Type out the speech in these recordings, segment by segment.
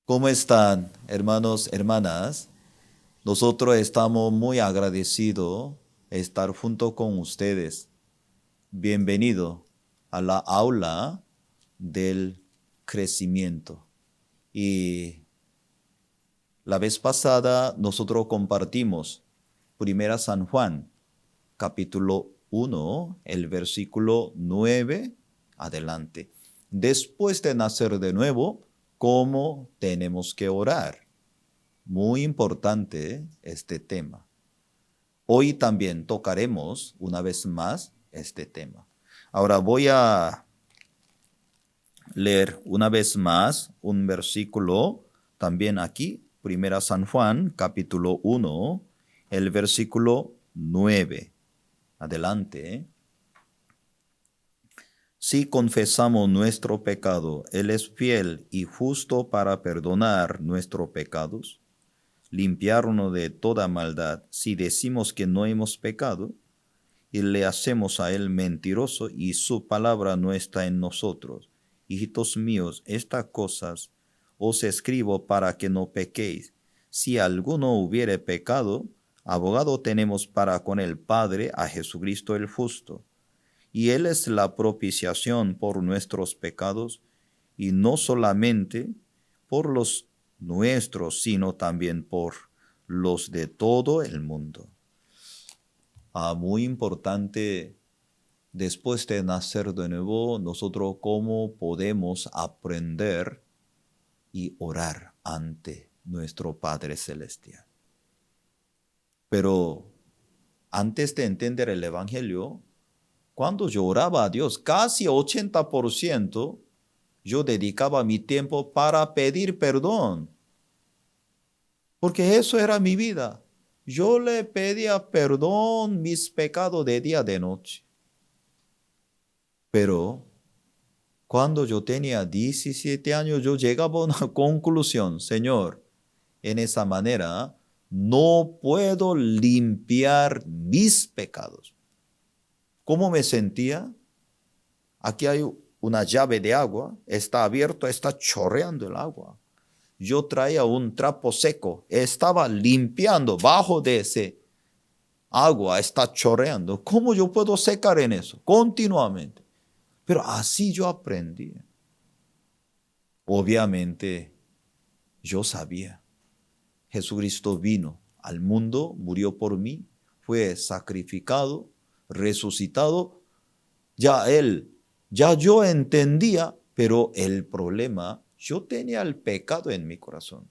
¿Cómo están, hermanos, hermanas? Nosotros estamos muy agradecidos de estar junto con ustedes. Bienvenido a la aula del crecimiento. Y la vez pasada nosotros compartimos Primera San Juan, capítulo 1, el versículo 9, adelante. Después de nacer de nuevo, ¿cómo tenemos que orar? Muy importante este tema. Hoy también tocaremos una vez más este tema. Ahora voy a leer una vez más un versículo también aquí, Primera San Juan, capítulo 1, el versículo 9. Adelante. Si confesamos nuestro pecado, Él es fiel y justo para perdonar nuestros pecados, limpiarnos de toda maldad. Si decimos que no hemos pecado, y le hacemos a Él mentiroso, y su palabra no está en nosotros. Hijitos míos, estas cosas os escribo para que no pequéis. Si alguno hubiere pecado, abogado tenemos para con el Padre, a Jesucristo el justo. Y Él es la propiciación por nuestros pecados, y no solamente por los nuestros, sino también por los de todo el mundo. Muy importante, después de nacer de nuevo, nosotros cómo podemos aprender y orar ante nuestro Padre Celestial. Pero antes de entender el Evangelio, cuando yo oraba a Dios, casi 80% yo dedicaba mi tiempo para pedir perdón, porque eso era mi vida. Yo le pedía perdón mis pecados de día de noche. Pero cuando yo tenía 17 años, yo llegaba a una conclusión: Señor, en esa manera no puedo limpiar mis pecados. ¿Cómo me sentía? Aquí hay una llave de agua, está abierto, está chorreando el agua. Yo traía un trapo seco, estaba limpiando bajo de ese agua, está chorreando. ¿Cómo yo puedo secar en eso? Continuamente. Pero así yo aprendí. Obviamente, yo sabía. Jesucristo vino al mundo, murió por mí, fue sacrificado, resucitado. Ya yo entendía, pero el problema, yo tenía el pecado en mi corazón.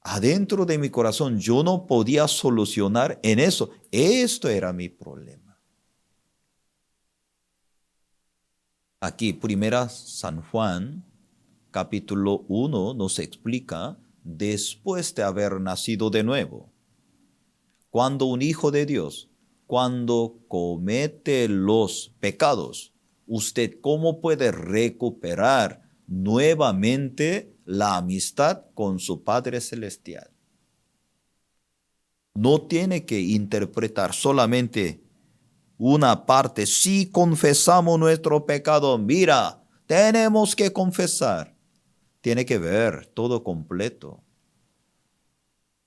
Adentro de mi corazón yo no podía solucionar en eso. Esto era mi problema. Aquí, primera San Juan, capítulo 1, nos explica, después de haber nacido de nuevo, cuando un hijo de Dios, cuando comete los pecados, ¿usted cómo puede recuperar nuevamente la amistad con su Padre Celestial? No tiene que interpretar solamente una parte. Si confesamos nuestro pecado, mira, tenemos que confesar. Tiene que ver todo completo.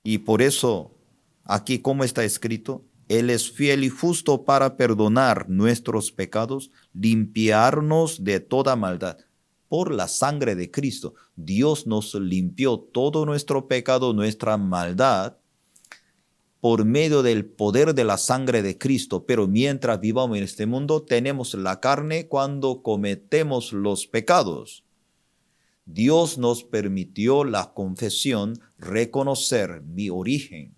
Y por eso, aquí como está escrito, Él es fiel y justo para perdonar nuestros pecados, limpiarnos de toda maldad. Por la sangre de Cristo, Dios nos limpió todo nuestro pecado, nuestra maldad, por medio del poder de la sangre de Cristo. Pero mientras vivamos en este mundo, tenemos la carne cuando cometemos los pecados. Dios nos permitió la confesión, reconocer mi origen.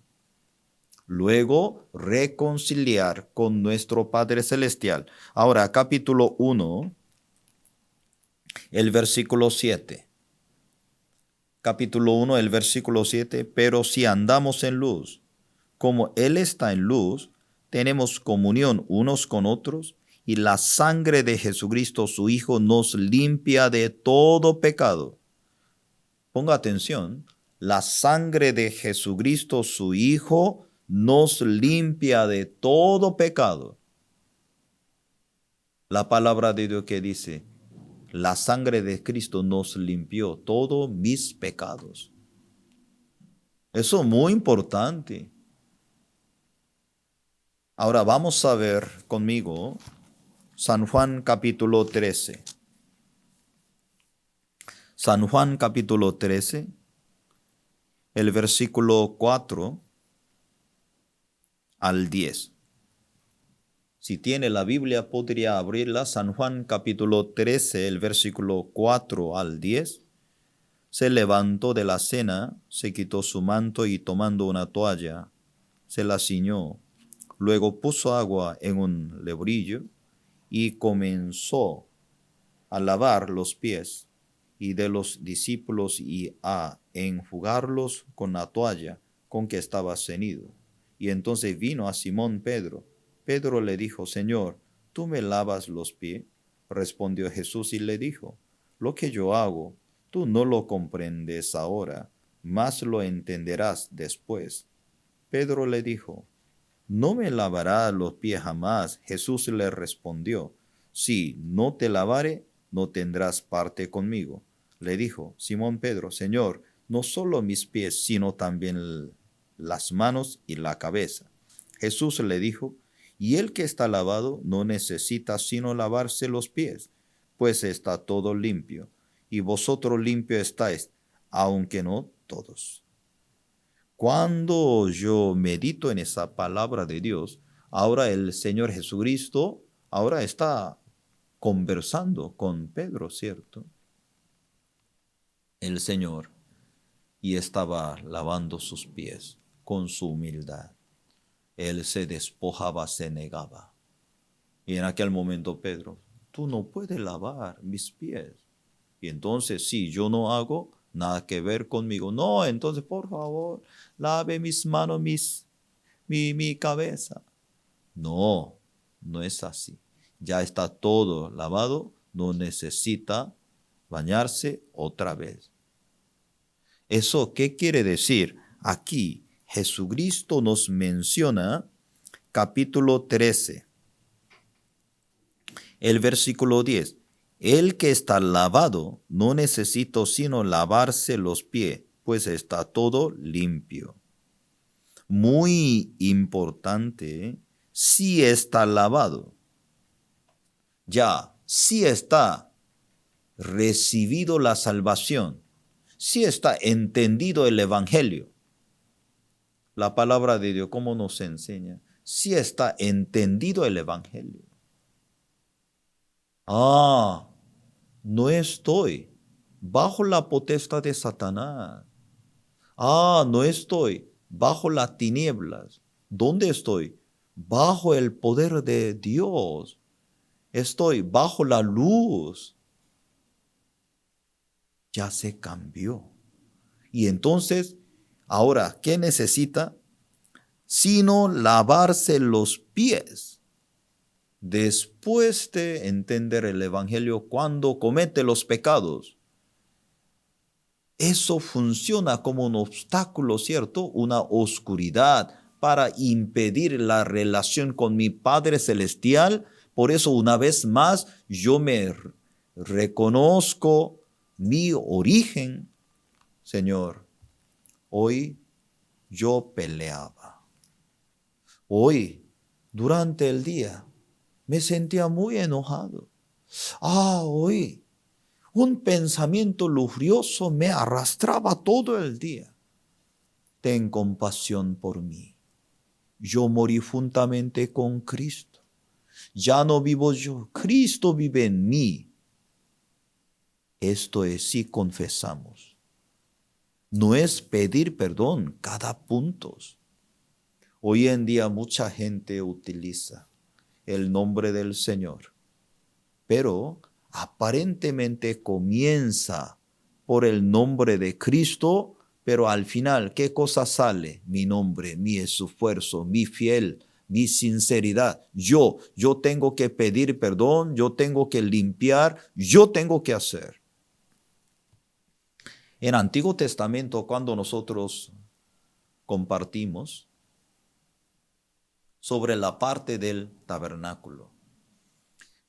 Luego, reconciliar con nuestro Padre Celestial. Ahora, capítulo 1, el versículo 7. Capítulo 1, el versículo 7. Pero si andamos en luz, como Él está en luz, tenemos comunión unos con otros, y la sangre de Jesucristo, su Hijo, nos limpia de todo pecado. Ponga atención, la sangre de Jesucristo, su Hijo, nos limpia de todo pecado. La palabra de Dios que dice, La sangre de Cristo nos limpió todos mis pecados. Eso es muy importante. Ahora vamos a ver conmigo San Juan capítulo 13. San Juan capítulo 13, el versículo 4 al 10. Si tiene la Biblia, podría abrirla. San Juan capítulo 13, el versículo 4 al 10. Se levantó de la cena, se quitó su manto y tomando una toalla, se la ciñó. Luego puso agua en un lebrillo y comenzó a lavar los pies y de los discípulos y a enjugarlos con la toalla con que estaba ceñido. Y entonces vino a Simón Pedro. Pedro le dijo, Señor, ¿tú me lavas los pies? Respondió Jesús y le dijo, lo que yo hago, tú no lo comprendes ahora, mas lo entenderás después. Pedro le dijo, ¿no me lavarás los pies jamás? Jesús le respondió, si no te lavare, no tendrás parte conmigo. Le dijo Simón Pedro, Señor, no solo mis pies, sino también las manos y la cabeza. Jesús le dijo, y el que está lavado no necesita sino lavarse los pies, pues está todo limpio, y vosotros limpios estáis, aunque no todos. Cuando yo medito en esa palabra de Dios, ahora el Señor Jesucristo ahora está conversando con Pedro, ¿cierto? El Señor y estaba lavando sus pies con su humildad. Él se despojaba, se negaba. Y en aquel momento Pedro, tú no puedes lavar mis pies. Y entonces, si yo no hago, nada que ver conmigo. No, entonces, por favor, lave mis manos, mi cabeza. No, no es así. Ya está todo lavado, no necesita bañarse otra vez. ¿Eso qué quiere decir? Aquí Jesucristo nos menciona capítulo 13, el versículo 10. El que está lavado no necesita sino lavarse los pies, pues está todo limpio. Muy importante, si está lavado. Ya, si está recibido la salvación, si está entendido el evangelio. La palabra de Dios, ¿cómo nos enseña? Si está entendido el evangelio. No estoy bajo la potestad de Satanás. No estoy bajo las tinieblas. ¿Dónde estoy? Bajo el poder de Dios. Estoy bajo la luz. Ya se cambió. Y entonces, ahora, ¿qué necesita? Sino lavarse los pies. Después de entender el evangelio, cuando comete los pecados, eso funciona como un obstáculo, ¿cierto? Una oscuridad para impedir la relación con mi Padre Celestial. Por eso, una vez más, yo me reconozco mi origen. Señor, hoy yo peleaba. Hoy, durante el día, me sentía muy enojado. Hoy, un pensamiento lujurioso me arrastraba todo el día. Ten compasión por mí. Yo morí juntamente con Cristo. Ya no vivo yo, Cristo vive en mí. Esto es si confesamos. No es pedir perdón cada punto. Hoy en día mucha gente utiliza el nombre del Señor, pero aparentemente comienza por el nombre de Cristo, pero al final, ¿qué cosa sale? Mi nombre, mi esfuerzo, mi fiel, mi sinceridad. Yo tengo que pedir perdón, yo tengo que limpiar, yo tengo que hacer. En Antiguo Testamento, cuando nosotros compartimos sobre la parte del tabernáculo,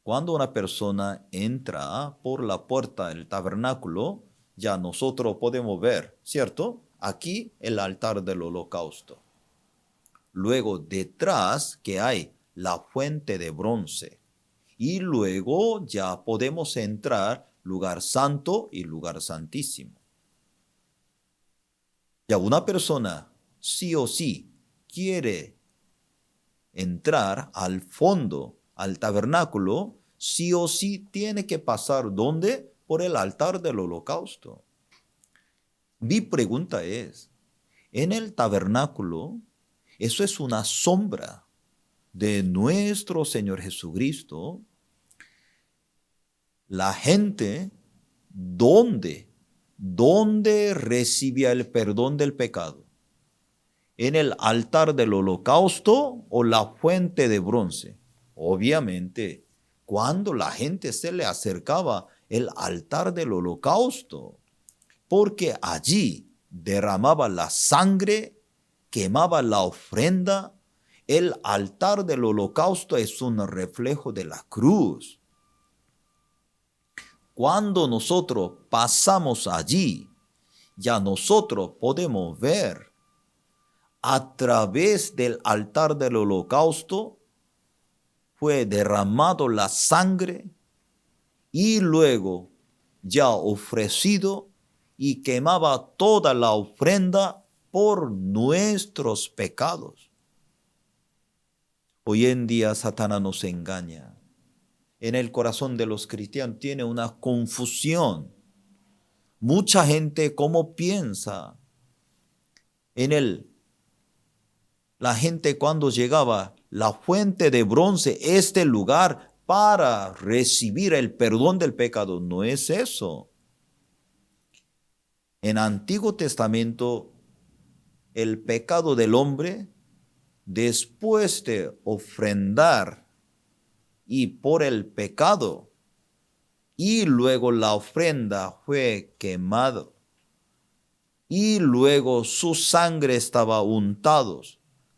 Cuando una persona entra por la puerta del tabernáculo, ya nosotros podemos ver, ¿cierto? Aquí el altar del holocausto. Luego detrás que hay la fuente de bronce. Y luego ya podemos entrar lugar santo y lugar santísimo. Ya una persona sí o sí quiere entrar al fondo, al tabernáculo, sí o sí tiene que pasar ¿dónde? Por el altar del holocausto. Mi pregunta es, en el tabernáculo, eso es una sombra de nuestro Señor Jesucristo. La gente, ¿dónde recibía el perdón del pecado? ¿En el altar del holocausto o la fuente de bronce? Obviamente, cuando la gente se le acercaba el altar del holocausto, porque allí derramaba la sangre, quemaba la ofrenda. El altar del holocausto es un reflejo de la cruz. Cuando nosotros pasamos allí, ya nosotros podemos ver a través del altar del holocausto fue derramado la sangre y luego ya ofrecido y quemaba toda la ofrenda por nuestros pecados. Hoy en día Satanás nos engaña. En el corazón de los cristianos tiene una confusión. Mucha gente como piensa la gente cuando llegaba la fuente de bronce, este lugar para recibir el perdón del pecado, no es eso. En Antiguo Testamento, el pecado del hombre, después de ofrendar y por el pecado, y luego la ofrenda fue quemada, y luego su sangre estaba untada,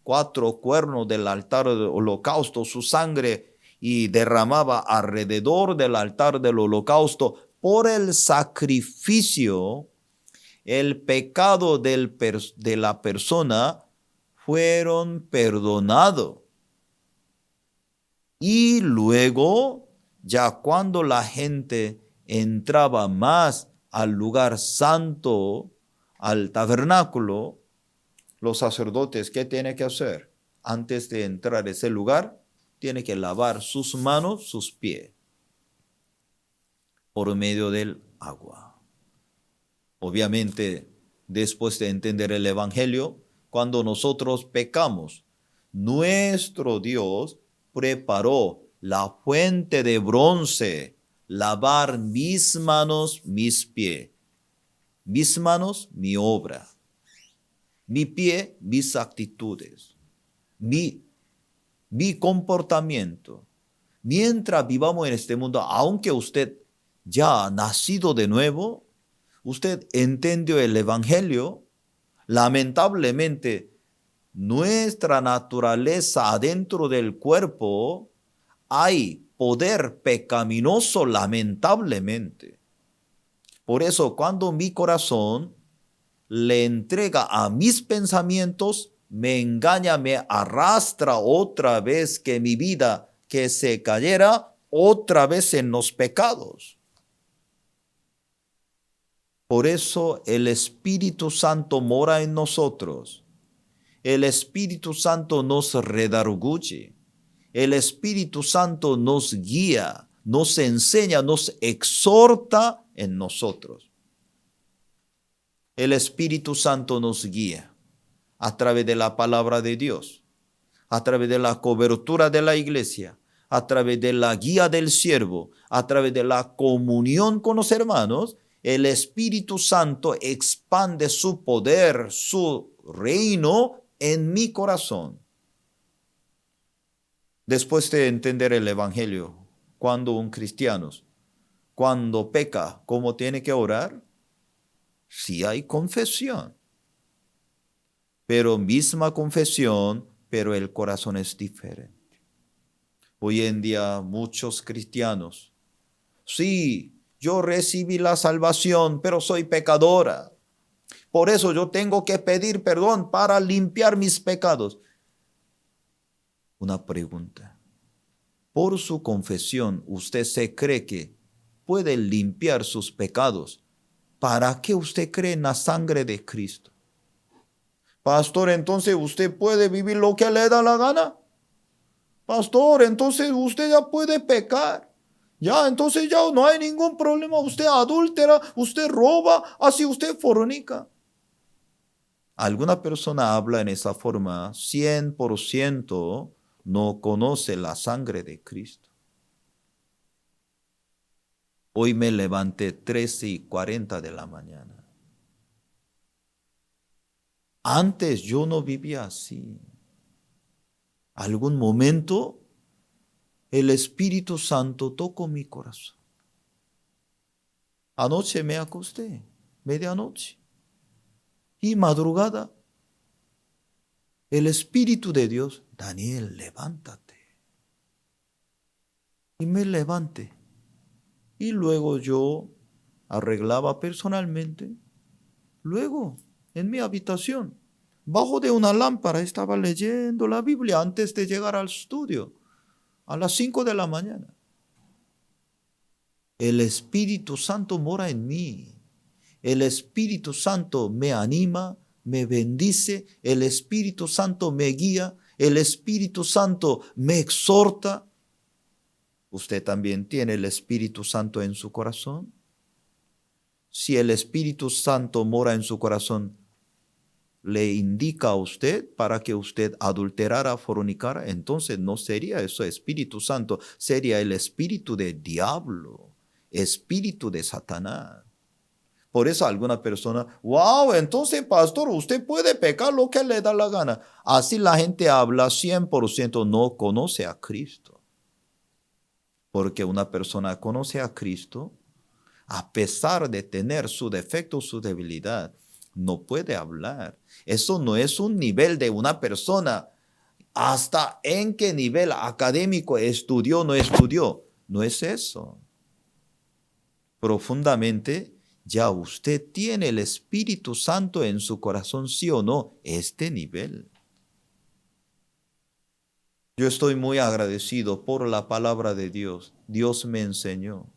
4 cuernos del altar del holocausto, su sangre y derramaba alrededor del altar del holocausto por el sacrificio, el pecado de la persona fueron perdonados. Y luego, ya cuando la gente entraba más al lugar santo, al tabernáculo, los sacerdotes, ¿qué tienen que hacer? Antes de entrar a ese lugar, tienen que lavar sus manos, sus pies, por medio del agua. Obviamente, después de entender el Evangelio, cuando nosotros pecamos, nuestro Dios preparó la fuente de bronce, lavar mis manos, mis pies, mis manos, mi obra, mi pie, mis actitudes, mi comportamiento. Mientras vivamos en este mundo, aunque usted ya ha nacido de nuevo, usted entendió el Evangelio, lamentablemente nuestra naturaleza adentro del cuerpo hay poder pecaminoso lamentablemente. Por eso cuando mi corazón le entrega a mis pensamientos, me engaña, me arrastra otra vez que mi vida que se cayera otra vez en los pecados. Por eso el Espíritu Santo mora en nosotros. El Espíritu Santo nos redarguye. El Espíritu Santo nos guía, nos enseña, nos exhorta en nosotros. El Espíritu Santo nos guía a través de la palabra de Dios, a través de la cobertura de la iglesia, a través de la guía del siervo, a través de la comunión con los hermanos. El Espíritu Santo expande su poder, su reino en mi corazón. Después de entender el Evangelio, cuando un cristiano, cuando peca, ¿cómo tiene que orar? Sí hay confesión, pero misma confesión, pero el corazón es diferente. Hoy en día muchos cristianos, sí, yo recibí la salvación, pero soy pecadora. Por eso yo tengo que pedir perdón para limpiar mis pecados. Una pregunta. Por su confesión, ¿usted se cree que puede limpiar sus pecados? ¿Para qué usted cree en la sangre de Cristo? Pastor, entonces usted puede vivir lo que le da la gana. Pastor, entonces usted ya puede pecar. Ya, entonces ya no hay ningún problema. Usted adúltera, usted roba, así usted fornica. Alguna persona habla en esa forma, 100% no conoce la sangre de Cristo. Hoy me levanté 13:40 de la mañana. Antes yo no vivía así. Algún momento el Espíritu Santo tocó mi corazón. Anoche me acosté, medianoche. Y madrugada, el Espíritu de Dios, Daniel, levántate. Y me levanté. Y luego yo arreglaba personalmente. Luego, en mi habitación, bajo de una lámpara, estaba leyendo la Biblia antes de llegar al estudio, a las 5 de la mañana. El Espíritu Santo mora en mí. El Espíritu Santo me anima, me bendice. El Espíritu Santo me guía. El Espíritu Santo me exhorta. ¿Usted también tiene el Espíritu Santo en su corazón? Si el Espíritu Santo mora en su corazón, le indica a usted para que usted adulterara, fornicara, entonces no sería eso Espíritu Santo, sería el espíritu del diablo, espíritu de Satanás. Por eso alguna persona, wow, entonces pastor, usted puede pecar lo que le da la gana. Así la gente habla, 100% no conoce a Cristo. Porque una persona conoce a Cristo, a pesar de tener su defecto, su debilidad, no puede hablar. Eso no es un nivel de una persona. ¿Hasta en qué nivel académico estudió, no estudió? No es eso. Profundamente, ya usted tiene el Espíritu Santo en su corazón, sí o no, este nivel. Yo estoy muy agradecido por la palabra de Dios. Dios me enseñó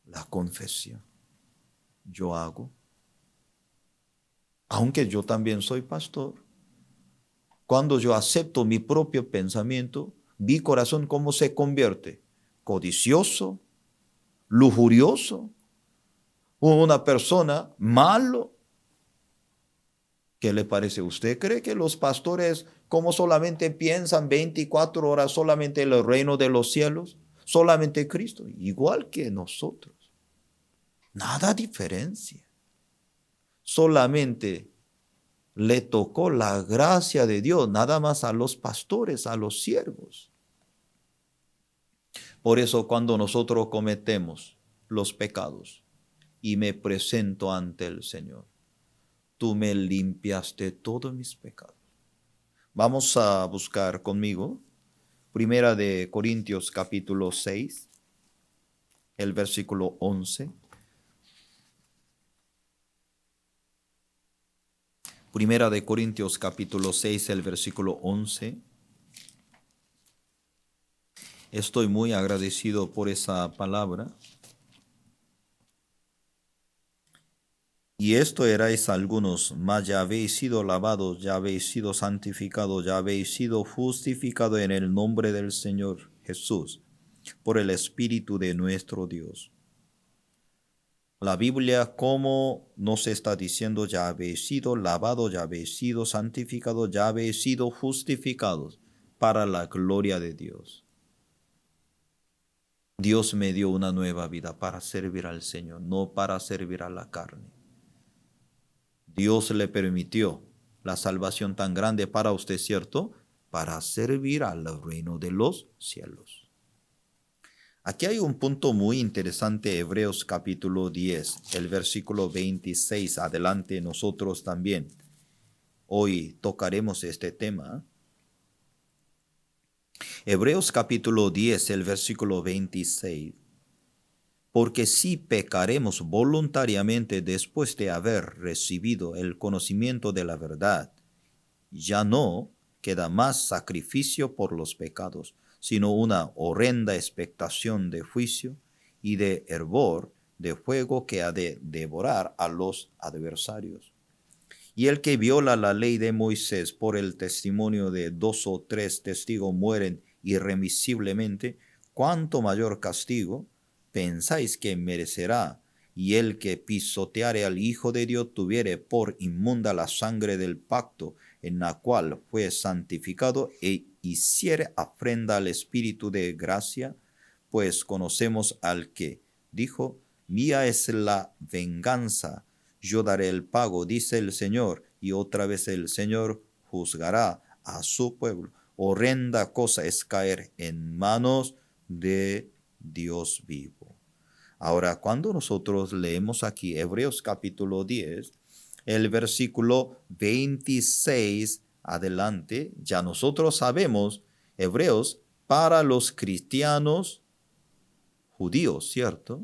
la confesión. Yo hago. Aunque yo también soy pastor. Cuando yo acepto mi propio pensamiento, mi corazón cómo se convierte. Codicioso, lujurioso, una persona malo. ¿Qué le parece? ¿Usted cree que los pastores como solamente piensan 24 horas solamente en el reino de los cielos? Solamente Cristo, igual que nosotros. Nada diferencia. Solamente le tocó la gracia de Dios, nada más a los pastores, a los siervos. Por eso cuando nosotros cometemos los pecados y me presento ante el Señor, tú me limpiaste todos mis pecados. Vamos a buscar conmigo Primera de Corintios capítulo 6, el versículo 11. Primera de Corintios capítulo 6, el versículo 11. Estoy muy agradecido por esa palabra. Y esto erais algunos, mas ya habéis sido lavados, ya habéis sido santificados, ya habéis sido justificados en el nombre del Señor Jesús, por el Espíritu de nuestro Dios. La Biblia, como nos está diciendo, ya habéis sido lavados, ya habéis sido santificados, ya habéis sido justificados para la gloria de Dios. Dios me dio una nueva vida para servir al Señor, no para servir a la carne. Dios le permitió la salvación tan grande para usted, ¿cierto? Para servir al reino de los cielos. Aquí hay un punto muy interesante, Hebreos capítulo 10, el versículo 26. Adelante nosotros también. Hoy tocaremos este tema. Hebreos capítulo 10, el versículo 26. Porque si pecaremos voluntariamente después de haber recibido el conocimiento de la verdad, ya no queda más sacrificio por los pecados, sino una horrenda expectación de juicio y de hervor de fuego que ha de devorar a los adversarios. Y el que viola la ley de Moisés por el testimonio de 2 o 3 testigos mueren irremisiblemente, ¿cuánto mayor castigo pensáis que merecerá? Y el que pisoteare al Hijo de Dios tuviere por inmunda la sangre del pacto en la cual fue santificado e hiciere afrenta al Espíritu de gracia, pues conocemos al que dijo, mía es la venganza, yo daré el pago, dice el Señor, y otra vez el Señor juzgará a su pueblo. Horrenda cosa es caer en manos de Dios vivo. Ahora, cuando nosotros leemos aquí Hebreos capítulo 10, el versículo 26 adelante, ya nosotros sabemos, Hebreos para los cristianos judíos, ¿cierto?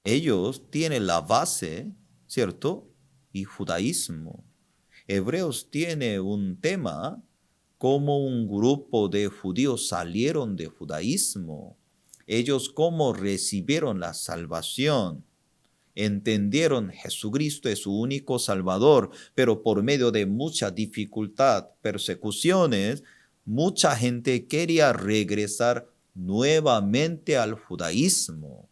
Ellos tienen la base, ¿cierto? Y judaísmo. Hebreos tiene un tema como un grupo de judíos salieron de judaísmo. Ellos cómo recibieron la salvación. Entendieron Jesucristo es su único Salvador, pero por medio de mucha dificultad, persecuciones, mucha gente quería regresar nuevamente al judaísmo.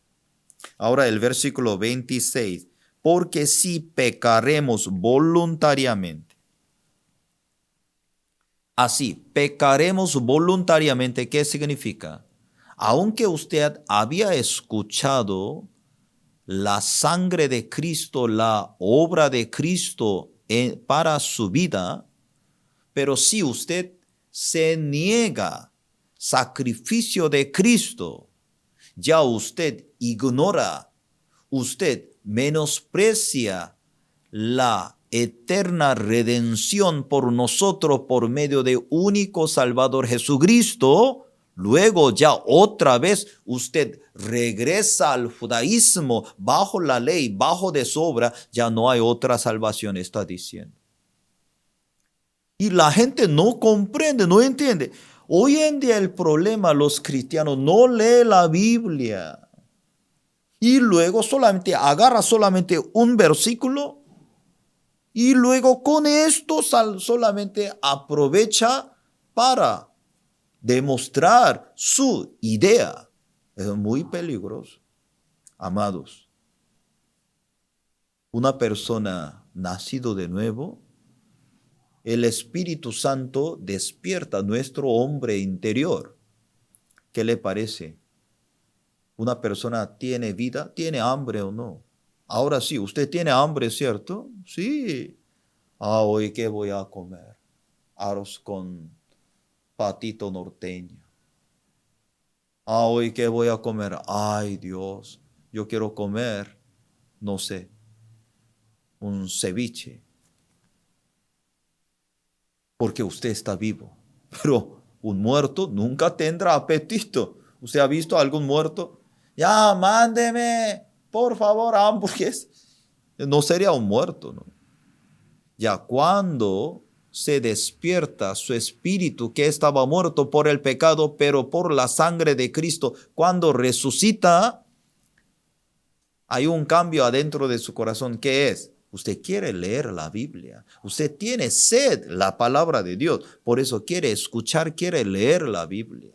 Ahora el versículo 26, porque si pecaremos voluntariamente. Así, pecaremos voluntariamente, ¿qué significa? Aunque usted había escuchado la sangre de Cristo, la obra de Cristo para su vida, pero si usted se niega sacrificio de Cristo, ya usted ignora, usted menosprecia la eterna redención por nosotros por medio de único Salvador Jesucristo. Luego ya otra vez usted regresa al judaísmo bajo la ley, bajo de su obra, ya no hay otra salvación, está diciendo. Y la gente no comprende, no entiende. Hoy en día el problema, los cristianos no leen la Biblia. Y luego solamente agarra solamente un versículo y luego con esto solamente aprovecha para demostrar su idea. Es muy peligroso. Amados, una persona nacido de nuevo, el Espíritu Santo despierta nuestro hombre interior. ¿Qué le parece? ¿Una persona tiene vida? ¿Tiene hambre o no? Ahora sí, usted tiene hambre, ¿cierto? Sí. Hoy ¿qué voy a comer? Arroz con patito norteño. Hoy ¿qué voy a comer? Ay, Dios, yo quiero comer, no sé, un ceviche. Porque usted está vivo. Pero un muerto nunca tendrá apetito. ¿Usted ha visto a algún muerto? Ya, mándeme, por favor, hamburguesas. No sería un muerto, ¿no? Ya cuando se despierta su espíritu que estaba muerto por el pecado, pero por la sangre de Cristo, cuando resucita, hay un cambio adentro de su corazón. ¿Qué es? Usted quiere leer la Biblia. Usted tiene sed la palabra de Dios. Por eso quiere escuchar, quiere leer la Biblia.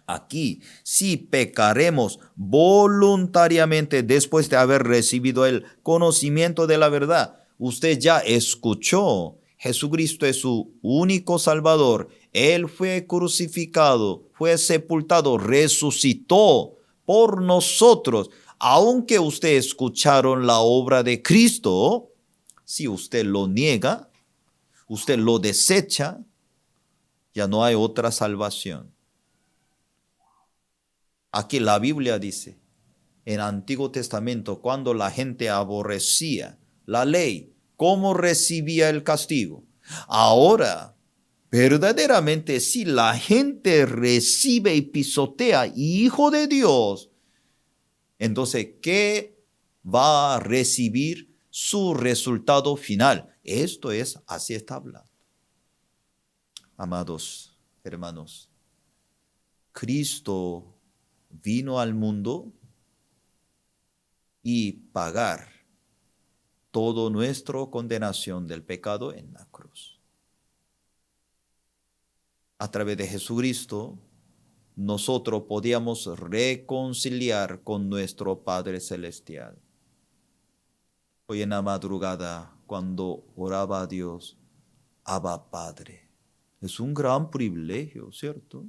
Aquí, si pecaremos voluntariamente después de haber recibido el conocimiento de la verdad, usted ya escuchó, Jesucristo es su único Salvador. Él fue crucificado, fue sepultado, resucitó por nosotros. Aunque usted escucharon la obra de Cristo, si usted lo niega, usted lo desecha, ya no hay otra salvación. Aquí la Biblia dice, en el Antiguo Testamento, cuando la gente aborrecía la ley, ¿cómo recibía el castigo? Ahora, Verdaderamente, si la gente recibe y pisotea Hijo de Dios, entonces, ¿qué va a recibir su resultado final? Esto es, así está hablando. Amados hermanos, Cristo vino al mundo y pagar toda nuestra condenación del pecado en la cruz. A través de Jesucristo, nosotros podíamos reconciliar con nuestro Padre Celestial. Hoy en la madrugada, cuando oraba a Dios, Abba Padre, es un gran privilegio, ¿cierto?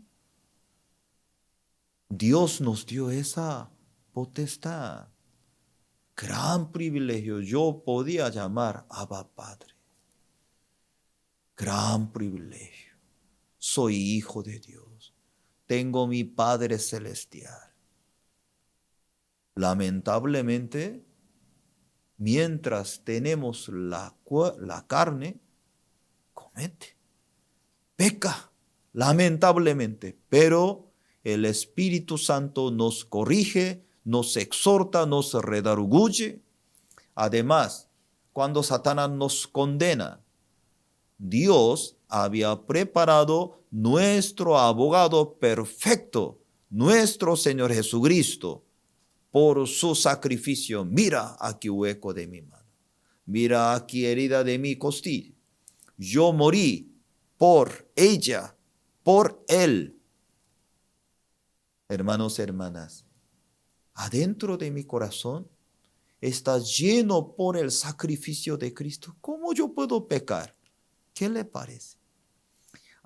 Dios nos dio esa potestad. Gran privilegio. Yo podía llamar Abba Padre. Gran privilegio. Soy hijo de Dios. Tengo mi Padre Celestial. Lamentablemente, mientras tenemos la carne, comete, peca, lamentablemente. Pero el Espíritu Santo nos corrige, nos exhorta, nos redarguye. Además, cuando Satanás nos condena, Dios había preparado nuestro abogado perfecto, nuestro Señor Jesucristo, por su sacrificio. Mira aquí hueco de mi mano, mira aquí herida de mi costilla. Yo morí por ella, por él. Hermanos, hermanas, adentro de mi corazón está lleno por el sacrificio de Cristo. ¿Cómo yo puedo pecar? ¿Qué le parece?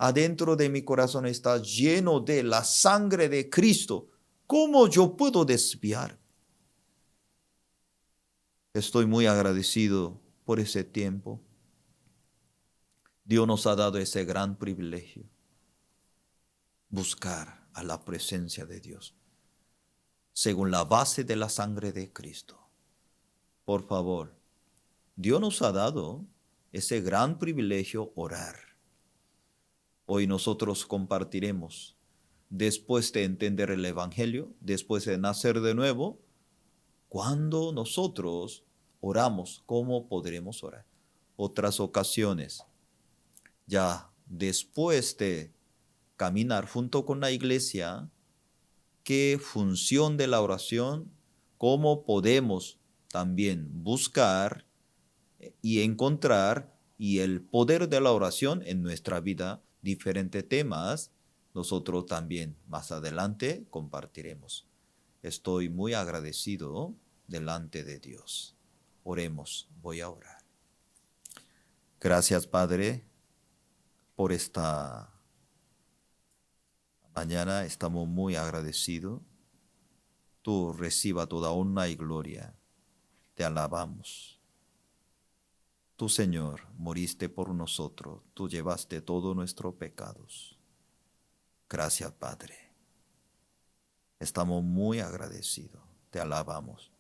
Adentro de mi corazón está lleno de la sangre de Cristo. ¿Cómo yo puedo desviar? Estoy muy agradecido por ese tiempo. Dios nos ha dado ese gran privilegio. Buscar a la presencia de Dios. Según la base de la sangre de Cristo. Por favor, Dios nos ha dado ese gran privilegio orar. Hoy nosotros compartiremos, después de entender el Evangelio, después de nacer de nuevo, cuando nosotros oramos, ¿cómo podremos orar? Otras ocasiones, ya después de caminar junto con la iglesia, ¿qué función de la oración? ¿Cómo podemos también buscar y encontrar y el poder de la oración en nuestra vida? Diferentes temas, nosotros también más adelante compartiremos. Estoy muy agradecido delante de Dios. Oremos, voy a orar. Gracias, Padre, por esta mañana. Estamos muy agradecidos. Tú reciba toda honra y gloria. Te alabamos. Tú, Señor, moriste por nosotros. Tú llevaste todos nuestros pecados. Gracias, Padre. Estamos muy agradecidos. Te alabamos.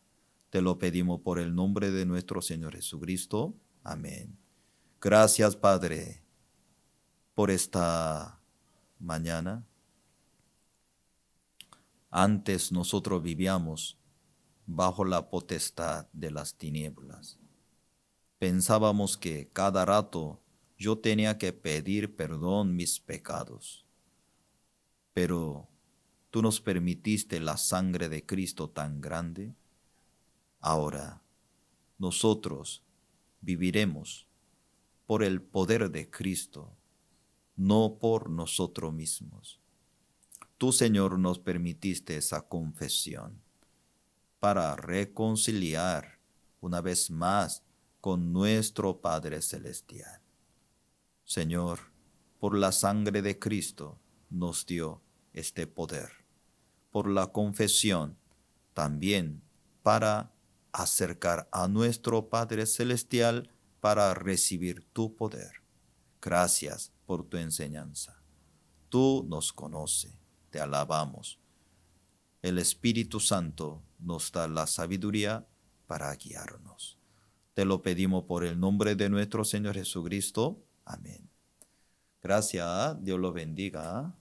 Te lo pedimos por el nombre de nuestro Señor Jesucristo. Amén. Gracias, Padre, por esta mañana. Antes nosotros vivíamos bajo la potestad de las tinieblas. Pensábamos que cada rato yo tenía que pedir perdón mis pecados. Pero tú nos permitiste la sangre de Cristo tan grande. Ahora nosotros viviremos por el poder de Cristo, no por nosotros mismos. Tú, Señor, nos permitiste esa confesión para reconciliar una vez más con nuestro Padre Celestial. Señor, por la sangre de Cristo nos dio este poder. Por la confesión también para acercar a nuestro Padre Celestial para recibir tu poder. Gracias por tu enseñanza. Tú nos conoces, te alabamos. El Espíritu Santo nos da la sabiduría para guiarnos. Te lo pedimos por el nombre de nuestro Señor Jesucristo. Amén. Gracias, Dios los bendiga.